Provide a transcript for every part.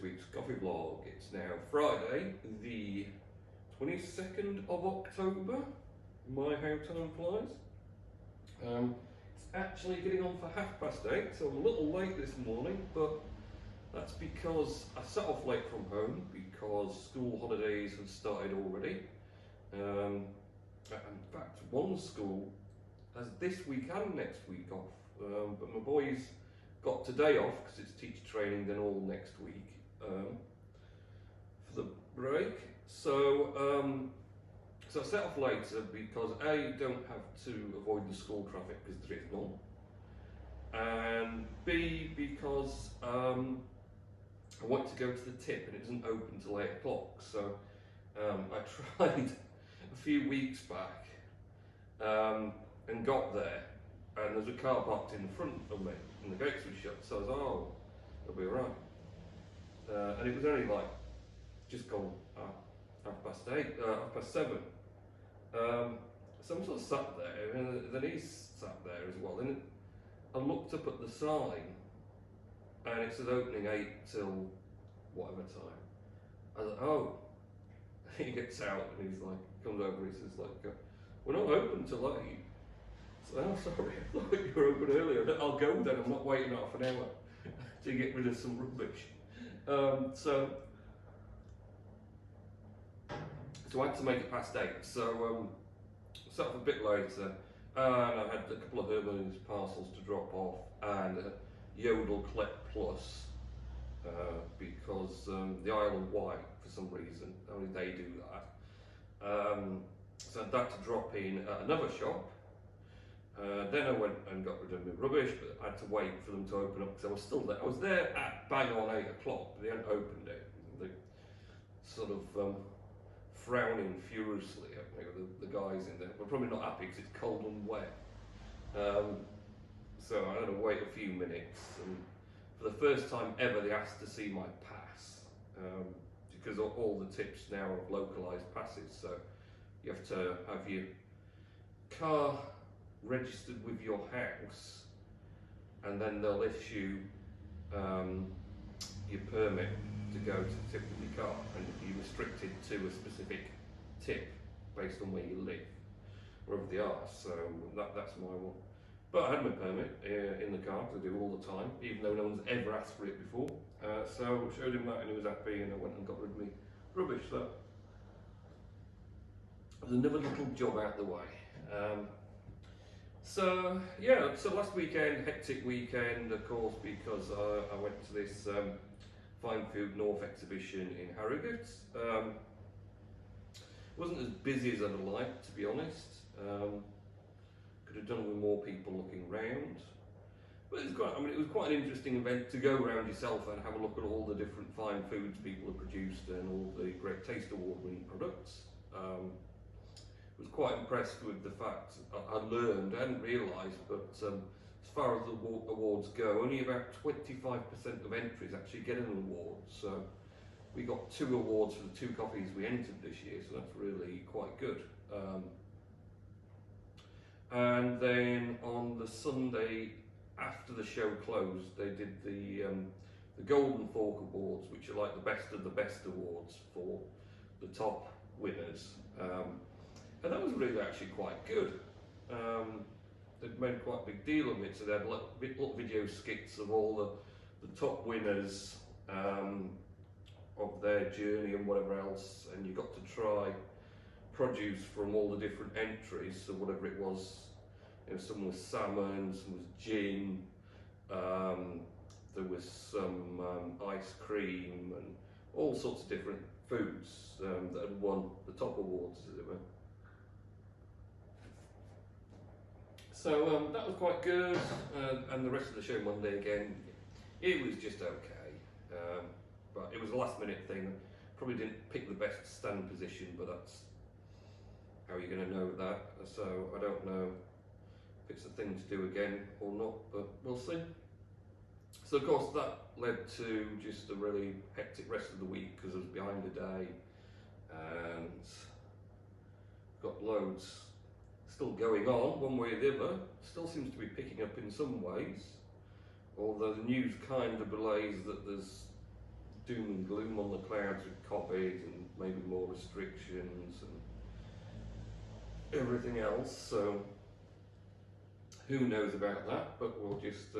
week's coffee vlog. It's now Friday, the 22nd of October. My how time flies. It's actually getting on for 8:30, so I'm a little late this morning, but that's because I set off late from home because school holidays have started already. In fact, one school has this week and next week off, but my boys got today off because it's teacher training, then all next week for the break. So I set off later because A, don't have to avoid the school traffic because there is none, and B, because I want to go to the tip and it doesn't open till 8 o'clock. So I tried a few weeks back and got there, and there's a car parked in front of me and the gates were shut, so I was like, oh, it'll be alright. And it was only like just gone 7:30. So I'm sort of sat there, and then he's sat there as well. Then I looked up at the sign and it said opening 8 till whatever time. I was like, oh. He gets out and he's like, comes over and he says like, we're not open till 8. So, oh, sorry, I thought you were open earlier. I'll go then, I'm not waiting half an hour to get rid of some rubbish. So I had to make it past 8. So set off a bit later, and I had a couple of Hermes parcels to drop off and a Yodel Collect Plus because the Isle of Wight, for some reason, only they do that. So I had that to drop in at another shop. Then I went and got rid of my rubbish, but I had to wait for them to open up because I was still there. I was there at bang on 8 o'clock, but they hadn't opened it. They sort of frowning furiously at me, the guys in there. We're probably not happy because it's cold and wet. So I had to wait a few minutes, and for the first time ever they asked to see my pass, because all the tips now have localised passes, so you have to have your car registered with your house, and then they'll issue your permit to go to the tip of your car, and you're restricted to a specific tip based on where you live, wherever they are. So that's my one. But I had my permit in the car, because I do all the time, even though no one's ever asked for it before. So I showed him that and he was happy, and I went and got rid of my rubbish. So there's another little job out the way. So yeah, so last weekend, hectic weekend, of course, because I went to this Fine Food North exhibition in Harrogate. Wasn't as busy as I'd like, to be honest. Could have done with more people looking round. But it was quite an interesting event to go around yourself and have a look at all the different fine foods people have produced and all the great Taste Award-winning products. Was quite impressed with the fact I learned, I hadn't realised, but as far as the awards go, only about 25% of entries actually get an award. So we got 2 awards for the 2 coffees we entered this year, so that's really quite good. And then on the Sunday after the show closed, they did the Golden Fork Awards, which are like the best of the best awards for the top winners. And that was really actually quite good. They'd made quite a big deal of it, so they had little video skits of all the top winners of their journey and whatever else, and you got to try produce from all the different entries, so whatever it was, you know, some was salmon, some was gin, there was some ice cream and all sorts of different foods that had won the top awards, as it were. So that was quite good, and the rest of the show Monday again, it was just okay, but it was a last minute thing. Probably didn't pick the best stand position, but that's how you're going to know that. So I don't know if it's a thing to do again or not, but we'll see. So of course that led to just a really hectic rest of the week because I was behind a day and got loads still going on one way or the other. Still seems to be picking up in some ways, although the news kind of belays that there's doom and gloom on the clouds with COVID and maybe more restrictions and everything else. So who knows about that? But we'll just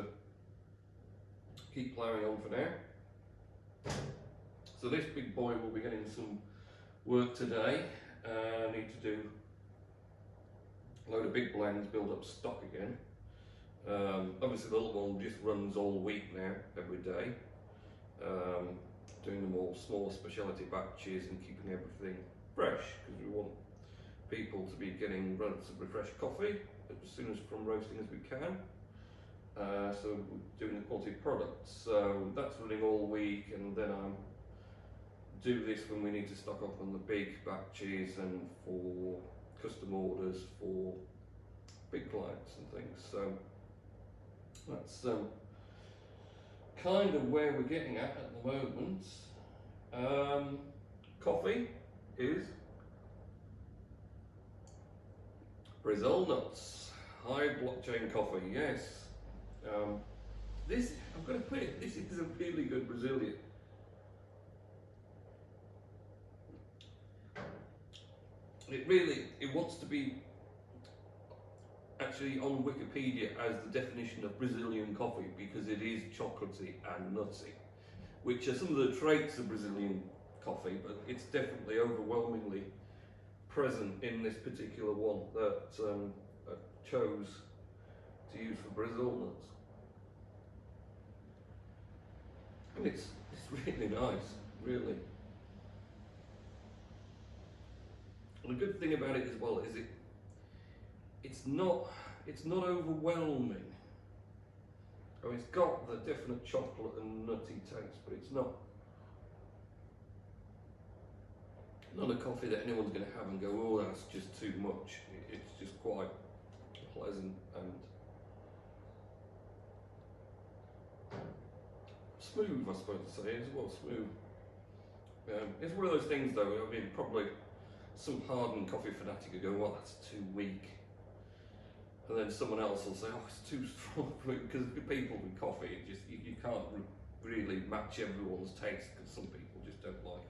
keep ploughing on for now. So this big boy will be getting some work today. I need to do a load of big blends, build up stock again. Obviously the little one just runs all week now, every day. Doing them all small specialty batches and keeping everything fresh, because we want people to be getting relatively fresh coffee as soon as from roasting as we can. So we're doing the quality products. So that's running all week, and then I'm do this when we need to stock up on the big batches and for custom orders for big clients and things. So that's kind of where we're getting at the moment. Coffee is Brazil nuts, high blockchain coffee. Yes, this I'm going to put it. This is a really good Brazilian. It wants to be actually on Wikipedia as the definition of Brazilian coffee, because it is chocolatey and nutty, which are some of the traits of Brazilian coffee, but it's definitely overwhelmingly present in this particular one that I chose to use for Brazil nuts. And it's really nice, really. And the good thing about it as well is it's not overwhelming. I mean, it's got the definite chocolate and nutty taste, but it's not a coffee that anyone's going to have and go, oh, that's just too much. It's just quite pleasant and smooth, I suppose to say, as well. Smooth. It's one of those things, though. I mean, probably some hardened coffee fanatic will go, well, that's too weak. And then someone else will say, oh, it's too strong. Because people with coffee, you can't really match everyone's taste, because some people just don't like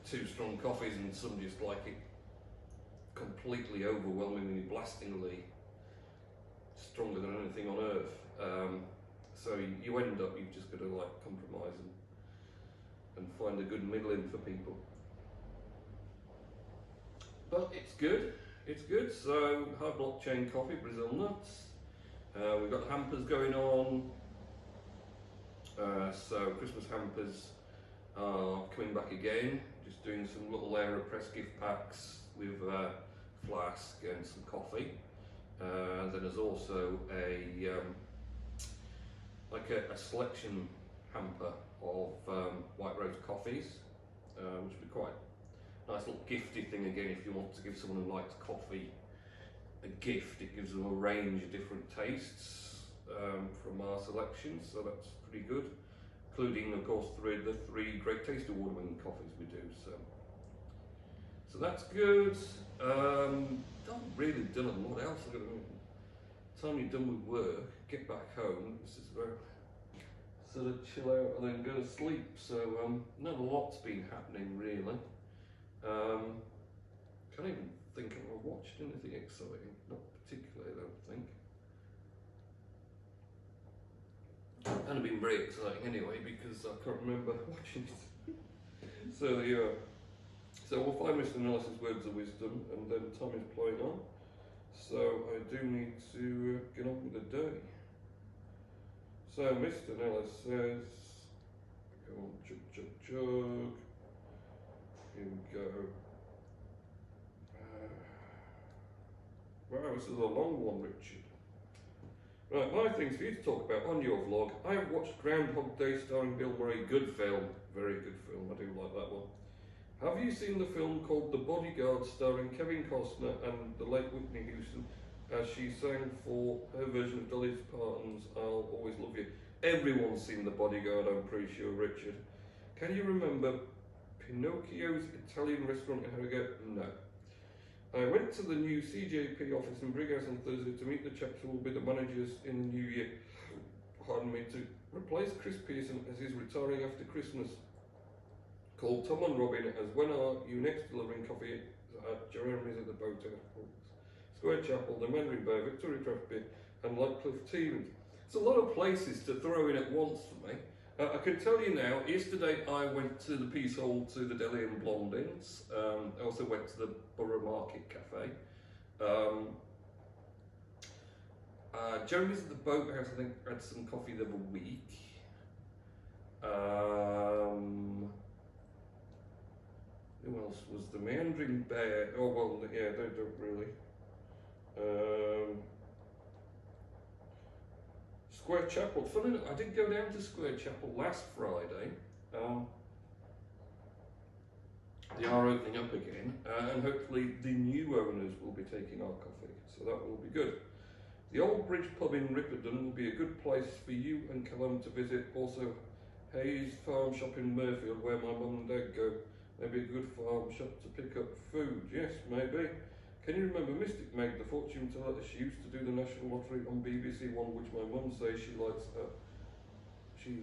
too strong coffees, and some just like it completely overwhelmingly, blastingly stronger than anything on earth. So you end up, you've just got to like compromise and find a good middle in for people. But it's good. It's good. So high blockchain coffee, Brazil nuts. We've got hampers going on. So Christmas hampers are coming back again. Just doing some little AeroPress gift packs with a flask and some coffee. And then there's also a selection hamper of white roast coffees, which would be quite nice little gifty thing again if you want to give someone who likes coffee a gift. It gives them a range of different tastes from our selection, so that's pretty good, including of course the three Great Taste Award winning coffees we do, so that's good. Not really done a lot else. I'm gonna, time you're done with work, get back home, this is where sort of chill out and then go to sleep, so not a lot's been happening really. Can't even think if I've watched anything exciting, not particularly I don't think. It would have been very exciting anyway, because I can't remember watching it. So yeah, so we'll find Mr. Nellis's words of wisdom, and then time is playing on. So I do need to get on with the day. So Mr. Nellis says, go on, chug, chug, chug. Here we go. Wow, this is a long one, Richard. Right, my things for you to talk about on your vlog. I have watched Groundhog Day starring Bill Murray. Good film. Very good film. I do like that one. Have you seen the film called The Bodyguard starring Kevin Costner and the late Whitney Houston, as she sang for her version of Dolly Parton's I'll Always Love You? Everyone's seen The Bodyguard, I'm pretty sure, Richard. Can you remember Pinocchio's Italian restaurant in Harrogate? No. I went to the new CJP office in Brighouse on Thursday to meet the chaps who will be the managers in the new year. pardon me, to replace Chris Pearson as he's retiring after Christmas. Call Tom and Robin as when are you next delivering coffee at Jeremy's at the Boat Square Chapel, the Mandarin Bay, Victoria Craft Beer and Lightcliff Tea Rooms. It's a lot of places to throw in at once for me. I can tell you now, yesterday I went to the Peace Hall to the Deli and Blondins. I also went to the Borough Market Cafe. Jeremy's at the Boathouse, I think, had some coffee the other week. Who else was the Meandering Bear? Oh, well, yeah, they don't really. Square Chapel. Funny enough, I did go down to Square Chapel last Friday. They are opening up again, and hopefully the new owners will be taking our coffee, so that will be good. The Old Bridge Pub in Ripperton will be a good place for you and Callum to visit. Also, Hayes Farm Shop in Murfield, where my mum and dad go. Maybe a good farm shop to pick up food. Yes, maybe. Can you remember Mystic Meg, the fortune teller? She used to do the National Lottery on BBC One, which my mum says she likes her. She's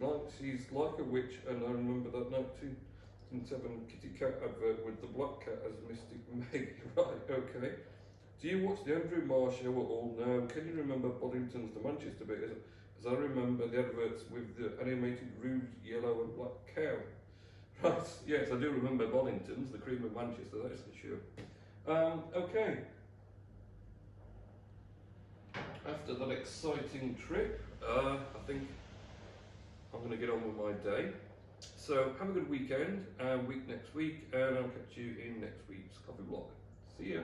like a witch, and I remember that 1907 Kitty Cat advert with the black cat as Mystic Meg. Right, okay. Do you watch the Andrew Marr show at all now? Can you remember Boddington's The Manchester bit? As I remember the adverts with the animated rude yellow and black cow. Right, yes, I do remember Boddington's, the cream of Manchester, that is for sure. Okay. After that exciting trip, I think I'm going to get on with my day. So have a good weekend, week next week, and I'll catch you in next week's coffee vlog. See ya.